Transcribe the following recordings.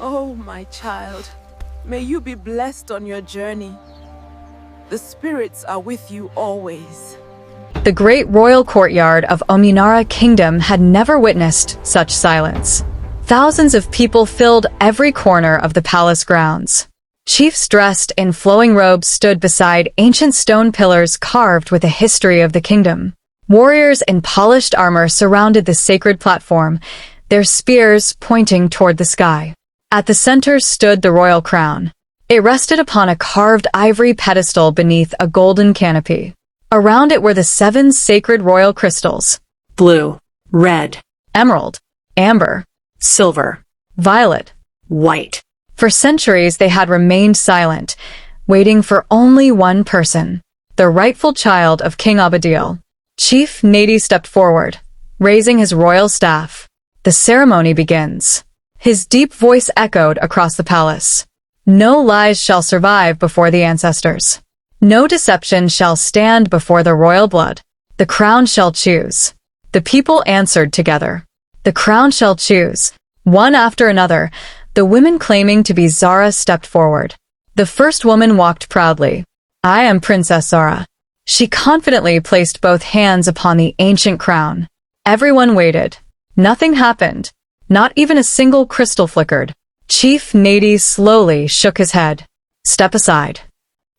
Oh, my child, may you be blessed on your journey. The spirits are with you always. The great royal courtyard of Umunara Kingdom had never witnessed such silence. Thousands of people filled every corner of the palace grounds. Chiefs dressed in flowing robes stood beside ancient stone pillars carved with the history of the kingdom. Warriors in polished armor surrounded the sacred platform, their spears pointing toward the sky. At the center stood the royal crown. It rested upon a carved ivory pedestal beneath a golden canopy. Around it were the 7 sacred royal crystals: blue, red, emerald, amber, silver, violet, white. For centuries they had remained silent, waiting for only one person, the rightful child of King Abadil. Chief Nadi stepped forward, raising his royal staff. The ceremony begins. His deep voice echoed across the palace. No lies shall survive before the ancestors. No deception shall stand before the royal blood. The crown shall choose. The people answered together. The crown shall choose. One after another, the women claiming to be Zara stepped forward. The first woman walked proudly. I am Princess Zara. She confidently placed both hands upon the ancient crown. Everyone waited. Nothing happened. Not even a single crystal flickered. Chief Nadi slowly shook his head. Step aside.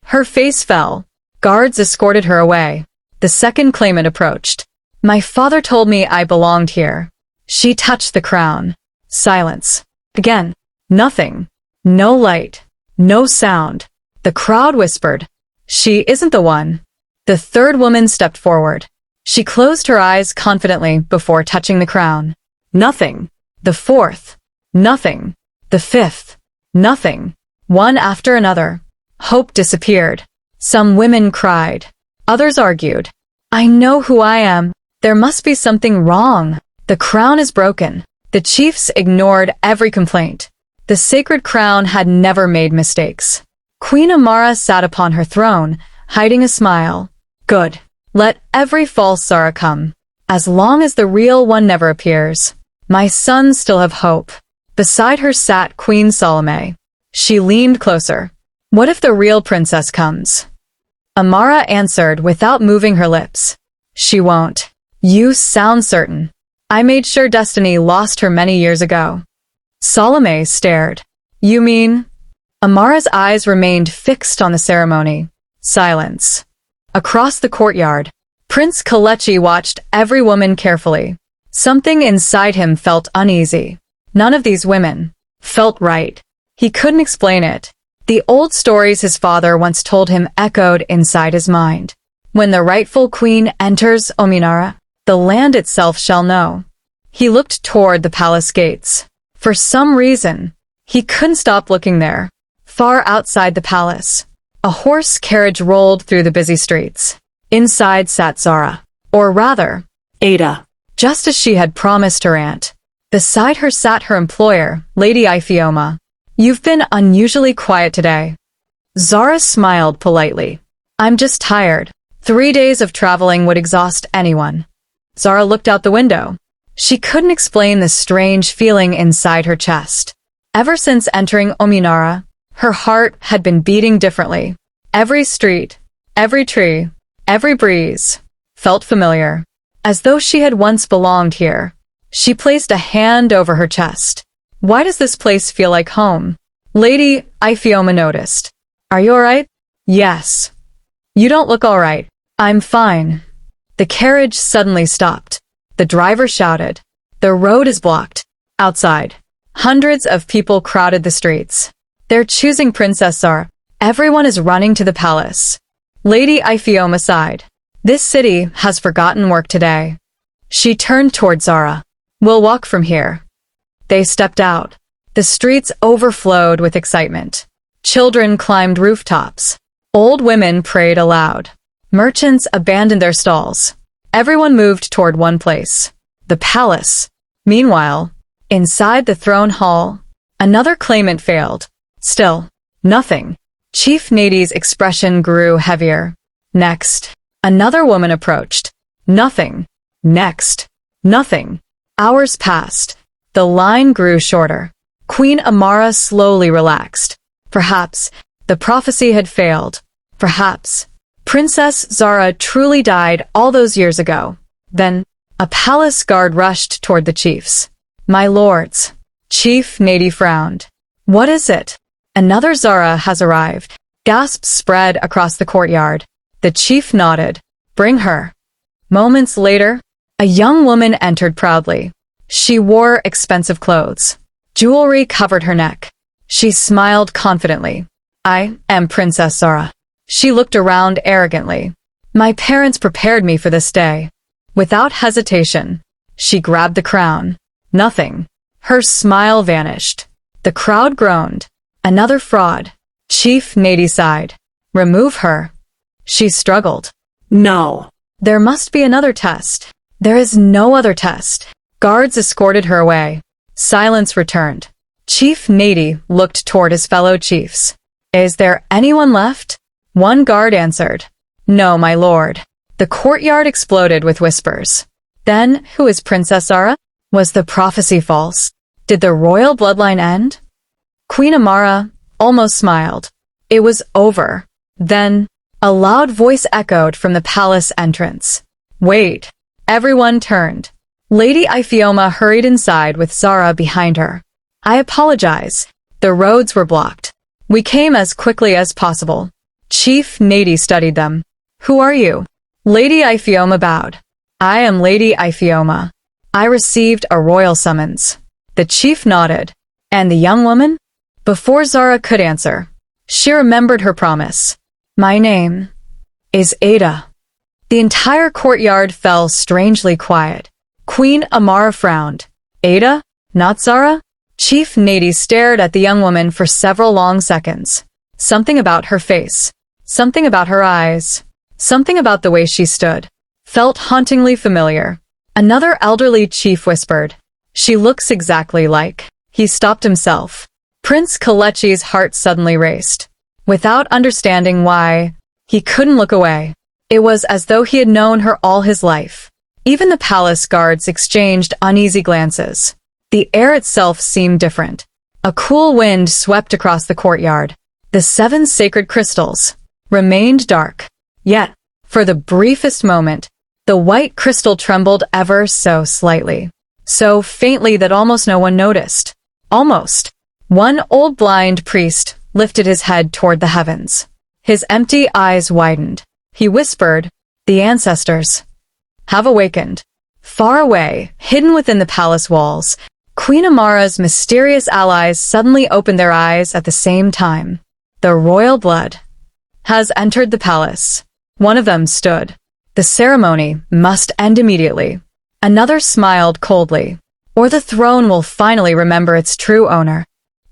Her face fell. Guards escorted her away. The second claimant approached. My father told me I belonged here. She touched the crown. Silence. Again. Nothing. No light. No sound. The crowd whispered. She isn't the one. The third woman stepped forward. She closed her eyes confidently before touching the crown. Nothing. The fourth. Nothing. The fifth. Nothing. One after another. Hope disappeared. Some women cried. Others argued. I know who I am. There must be something wrong. The crown is broken. The chiefs ignored every complaint. The sacred crown had never made mistakes. Queen Amara sat upon her throne, hiding a smile. Good. Let every false Zara come. As long as the real one never appears, my sons still have hope. Beside her sat Queen Salome. She leaned closer. What if the real princess comes? Amara answered without moving her lips. She won't. You sound certain. I made sure Destiny lost her many years ago. Salome stared. You mean? Amara's eyes remained fixed on the ceremony. Silence. Across the courtyard, Prince Kalechi watched every woman carefully. Something inside him felt uneasy. None of these women felt right. He couldn't explain it. The old stories his father once told him echoed inside his mind. When the rightful queen enters Umunara, the land itself shall know. He looked toward the palace gates. For some reason, he couldn't stop looking there. Far outside the palace, a horse carriage rolled through the busy streets. Inside sat Zara, or rather, Ada, just as she had promised her aunt. Beside her sat her employer, Lady Ifeoma. You've been unusually quiet today. Zara smiled politely. I'm just tired. 3 days of traveling would exhaust anyone. Zara looked out the window. She couldn't explain the strange feeling inside her chest. Ever since entering Umunara, her heart had been beating differently. Every street, every tree, every breeze felt familiar, as though she had once belonged here. She placed a hand over her chest. Why does this place feel like home? Lady Ifeoma noticed. Are you alright? Yes. You don't look alright. I'm fine. The carriage suddenly stopped. The driver shouted. The road is blocked. Outside, hundreds of people crowded the streets. They're choosing Princess Zara. Everyone is running to the palace. Lady Ifeoma sighed. This city has forgotten work today. She turned toward Zara. We'll walk from here. They stepped out. The streets overflowed with excitement. Children climbed rooftops. Old women prayed aloud. Merchants abandoned their stalls. Everyone moved toward one place, the palace. Meanwhile, inside the throne hall, another claimant failed. Still, nothing. Chief Nadi's expression grew heavier. Next, another woman approached. Nothing. Next, nothing. Hours passed. The line grew shorter. Queen Amara slowly relaxed. Perhaps the prophecy had failed. Perhaps Princess Zara truly died all those years ago. Then a palace guard rushed toward the chiefs. "My lords." Chief Nady frowned. "What is it?" "Another Zara has arrived." Gasps spread across the courtyard. The chief nodded. "Bring her." Moments later, a young woman entered proudly. She wore expensive clothes. Jewelry covered her neck. She smiled confidently. "I am Princess Zara." She looked around arrogantly. "My parents prepared me for this day." Without hesitation, she grabbed the crown. Nothing. Her smile vanished. The crowd groaned. "Another fraud." Chief Nady sighed. "Remove her." She struggled. No. "There must be another test." "There is no other test." Guards escorted her away. Silence returned. Chief Nady looked toward his fellow chiefs. "Is there anyone left?" One guard answered. "No, my lord." The courtyard exploded with whispers. Then, who is Princess Zara? Was the prophecy false? Did the royal bloodline end? Queen Amara almost smiled. It was over. Then, a loud voice echoed from the palace entrance. "Wait." Everyone turned. Lady Iphioma hurried inside with Zara behind her. "I apologize. The roads were blocked. We came as quickly as possible." Chief Nady studied them. "Who are you?" Lady Iphioma bowed. "I am Lady Iphioma. I received a royal summons." The chief nodded. "And the young woman?" Before Zara could answer, she remembered her promise. "My name is Ada." The entire courtyard fell strangely quiet. Queen Amara frowned. "Ada? Not Zara?" Chief Nady stared at the young woman for several long seconds. Something about her face, something about her eyes, something about the way she stood, felt hauntingly familiar. Another elderly chief whispered, "She looks exactly like." He stopped himself. Prince Kalechi's heart suddenly raced. Without understanding why, he couldn't look away. It was as though he had known her all his life. Even the palace guards exchanged uneasy glances. The air itself seemed different. A cool wind swept across the courtyard. The 7 sacred crystals remained dark. Yet, for the briefest moment, the white crystal trembled ever so slightly. So faintly that almost no one noticed. Almost. One old blind priest lifted his head toward the heavens. His empty eyes widened. He whispered, "The ancestors have awakened." Far away, hidden within the palace walls, Queen Amara's mysterious allies suddenly opened their eyes at the same time. "The royal blood has entered the palace." One of them stood. "The ceremony must end immediately." Another smiled coldly. "Or the throne will finally remember its true owner."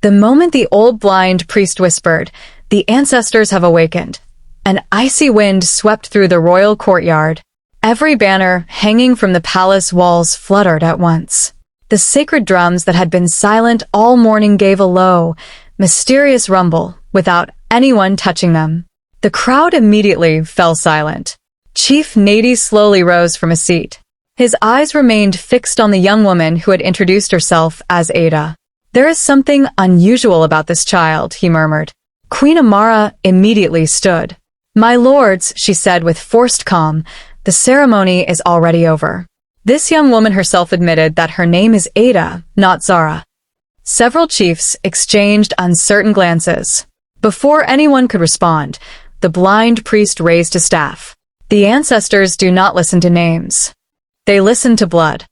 The moment the old blind priest whispered, "The ancestors have awakened," an icy wind swept through the royal courtyard. Every banner hanging from the palace walls fluttered at once. The sacred drums that had been silent all morning gave a low, mysterious rumble without anyone touching them. The crowd immediately fell silent. Chief Nady slowly rose from a seat. His eyes remained fixed on the young woman who had introduced herself as Ada. "There is something unusual about this child," he murmured. Queen Amara immediately stood. "My lords," she said with forced calm, "the ceremony is already over." This young woman herself admitted that her name is Ada, not Zara. Several chiefs exchanged uncertain glances. Before anyone could respond, the blind priest raised his staff. "The ancestors do not listen to names. They listen to blood."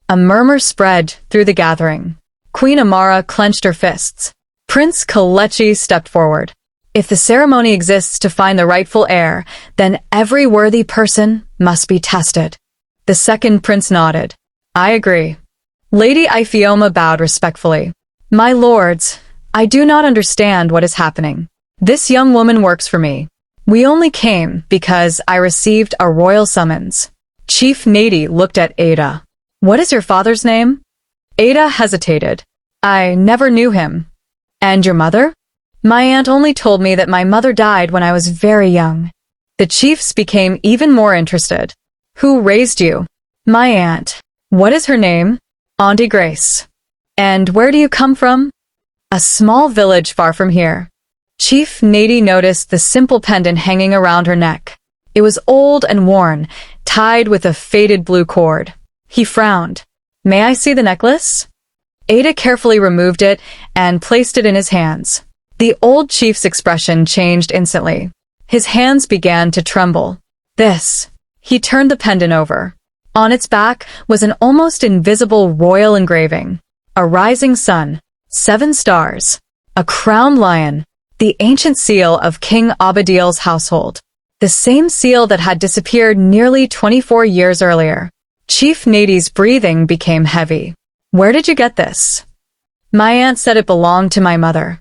A murmur spread through the gathering. Queen Amara clenched her fists. Prince Kalechi stepped forward. "If the ceremony exists to find the rightful heir, then every worthy person must be tested." The second prince nodded. "I agree." Lady Iphioma bowed respectfully. "My lords, I do not understand what is happening. This young woman works for me. We only came because I received a royal summons." Chief Nady looked at Ada. "What is your father's name?" Ada hesitated. "I never knew him." "And your mother?" "My aunt only told me that my mother died when I was very young." The chiefs became even more interested. "Who raised you?" "My aunt." "What is her name?" "Auntie Grace." "And where do you come from?" a small village far from here. Chief Nady noticed the simple pendant hanging around her neck. It was old and worn, tied with a faded blue cord. He frowned. "May I see the necklace?" Ada carefully removed it and placed it in his hands. The old chief's expression changed instantly. His hands began to tremble. "This." He turned the pendant over. On its back was an almost invisible royal engraving. A rising sun, 7 stars, a crowned lion, the ancient seal of King Abadil's household. The same seal that had disappeared nearly 24 years earlier. Chief Nady's breathing became heavy. "Where did you get this?" "My aunt said it belonged to my mother."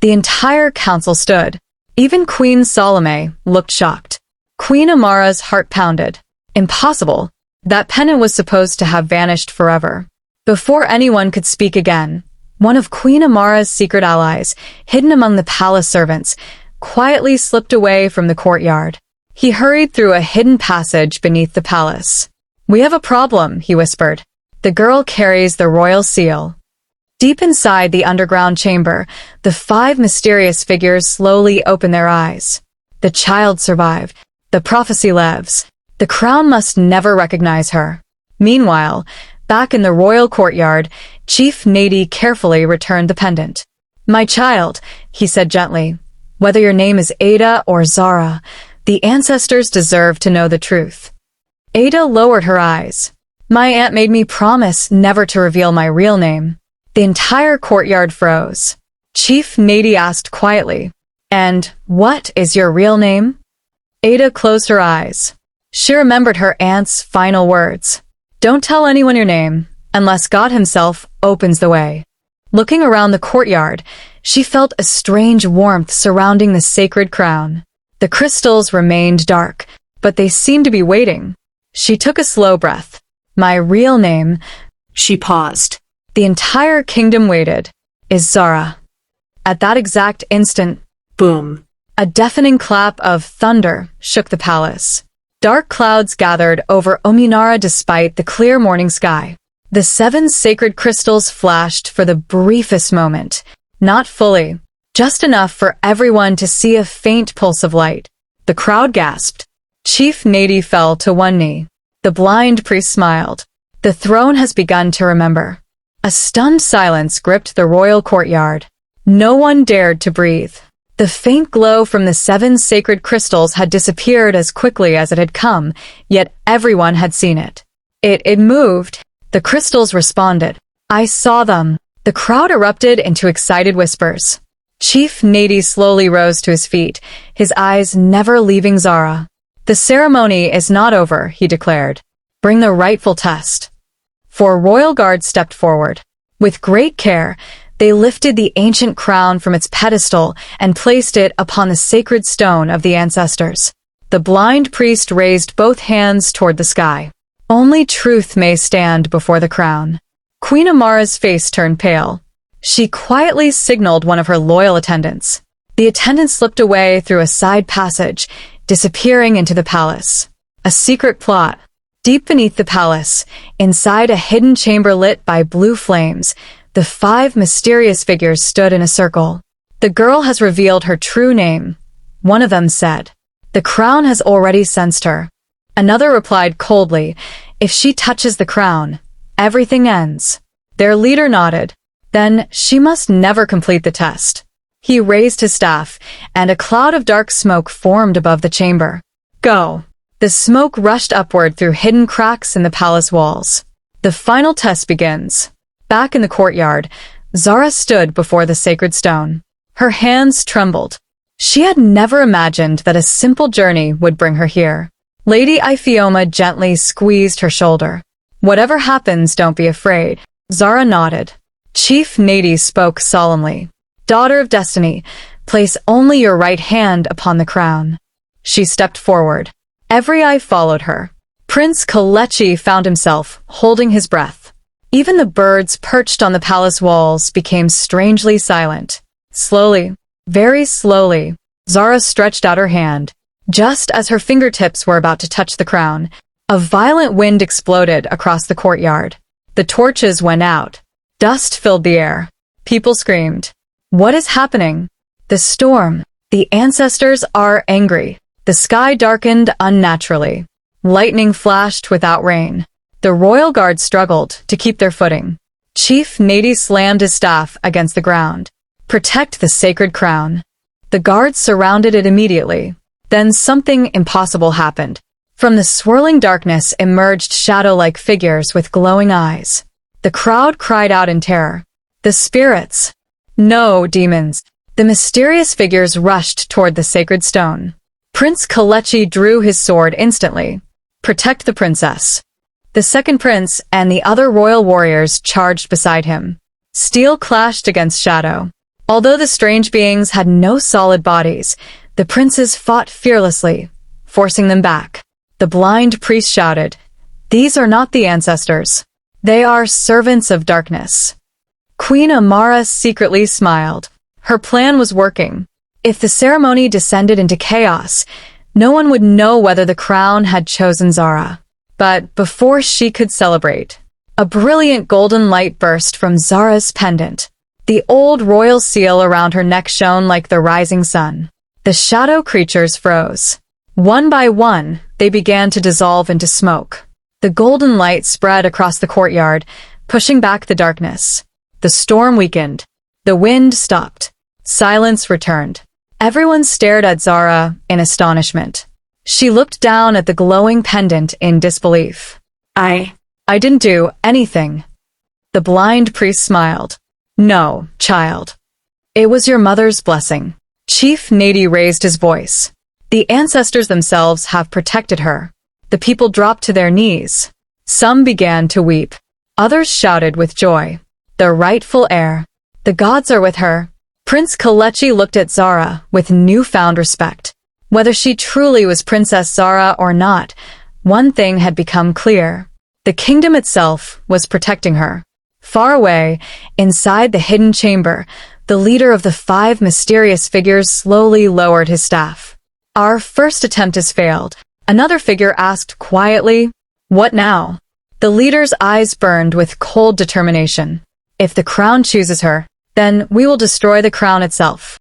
The entire council stood. Even Queen Salome looked shocked. Queen Amara's heart pounded. Impossible. That pendant was supposed to have vanished forever. Before anyone could speak again, one of Queen Amara's secret allies, hidden among the palace servants, quietly slipped away from the courtyard. He hurried through a hidden passage beneath the palace. "We have a problem," he whispered. "The girl carries the royal seal." Deep inside the underground chamber, the 5 mysterious figures slowly opened their eyes. The child survived. The prophecy lives. The crown must never recognize her. Meanwhile, back in the royal courtyard, Chief Nady carefully returned the pendant. "My child," he said gently, "whether your name is Ada or Zara, the ancestors deserve to know the truth." Ada lowered her eyes. "My aunt made me promise never to reveal my real name." The entire courtyard froze. Chief Nady asked quietly, "And what is your real name?" Ada closed her eyes. She remembered her aunt's final words. "Don't tell anyone your name, unless God himself opens the way." Looking around the courtyard, she felt a strange warmth surrounding the sacred crown. The crystals remained dark, but they seemed to be waiting. She took a slow breath. "My real name," She paused. the entire kingdom waited, "is Zara." At that exact instant, Boom. a deafening clap of thunder shook the palace. Dark clouds gathered over Umunara despite the clear morning sky. The 7 sacred crystals flashed for the briefest moment, not fully, just enough for everyone to see a faint pulse of light. The crowd gasped. Chief Nady fell to one knee. The blind priest smiled. The throne has begun to remember. A stunned silence gripped the royal courtyard. No one dared to breathe. The faint glow from the 7 sacred crystals had disappeared as quickly as it had come, yet everyone had seen it. It moved. The crystals responded. "I saw them." The crowd erupted into excited whispers. Chief Nady slowly rose to his feet, his eyes never leaving Zara. "The ceremony is not over," he declared. "Bring the rightful test." 4 royal guards stepped forward. With great care, they lifted the ancient crown from its pedestal and placed it upon the sacred stone of the ancestors. The blind priest raised both hands toward the sky. "Only truth may stand before the crown." Queen Amara's face turned pale. She quietly signaled one of her loyal attendants. The attendant slipped away through a side passage, disappearing into the palace. A secret plot. Deep beneath the palace, inside a hidden chamber lit by blue flames, the 5 mysterious figures stood in a circle. "The girl has revealed her true name," one of them said. "The crown has already sensed her." Another replied coldly, "If she touches the crown, everything ends." Their leader nodded. "Then she must never complete the test." He raised his staff, and a cloud of dark smoke formed above the chamber. "Go." The smoke rushed upward through hidden cracks in the palace walls. The final test begins. Back in the courtyard, Zara stood before the sacred stone. Her hands trembled. She had never imagined that a simple journey would bring her here. Lady Ifioma gently squeezed her shoulder. "Whatever happens, don't be afraid." Zara nodded. Chief Nady spoke solemnly. "Daughter of Destiny, place only your right hand upon the crown." She stepped forward. Every eye followed her. Prince Kalechi found himself holding his breath. Even the birds perched on the palace walls became strangely silent. Slowly, very slowly, Zara stretched out her hand. Just as her fingertips were about to touch the crown, a violent wind exploded across the courtyard. The torches went out. Dust filled the air. People screamed. What is happening? The storm. The ancestors are angry. The sky darkened unnaturally. Lightning flashed without rain. The royal guard struggled to keep their footing. Chief Nady slammed his staff against the ground. Protect the sacred crown. The guards surrounded it immediately. Then something impossible happened. From the swirling darkness emerged shadow-like figures with glowing eyes. The crowd cried out in terror. The spirits. No, demons. The mysterious figures rushed toward the sacred stone. Prince Kalechi drew his sword instantly. Protect the princess. The second prince and the other royal warriors charged beside him. Steel clashed against shadow. Although the strange beings had no solid bodies, the princes fought fearlessly, forcing them back. The blind priest shouted, "These are not the ancestors. They are servants of darkness." Queen Amara secretly smiled. Her plan was working. If the ceremony descended into chaos, no one would know whether the crown had chosen Zara. But before she could celebrate, a brilliant golden light burst from Zara's pendant. The old royal seal around her neck shone like the rising sun. The shadow creatures froze. One by one, they began to dissolve into smoke. The golden light spread across the courtyard, pushing back the darkness. The storm weakened. The wind stopped. Silence returned. Everyone stared at Zara in astonishment. She looked down at the glowing pendant in disbelief. I didn't do anything. The blind priest smiled. No, child. It was your mother's blessing. Chief Nady raised his voice. The ancestors themselves have protected her. The people dropped to their knees. Some began to weep. Others shouted with joy. The rightful heir. The gods are with her. Prince Kalechi looked at Zara with newfound respect. Whether she truly was Princess Zara or not, one thing had become clear. The kingdom itself was protecting her. Far away, inside the hidden chamber, the leader of the 5 mysterious figures slowly lowered his staff. Our first attempt has failed. Another figure asked quietly, "What now?" The leader's eyes burned with cold determination. If the crown chooses her, then we will destroy the crown itself.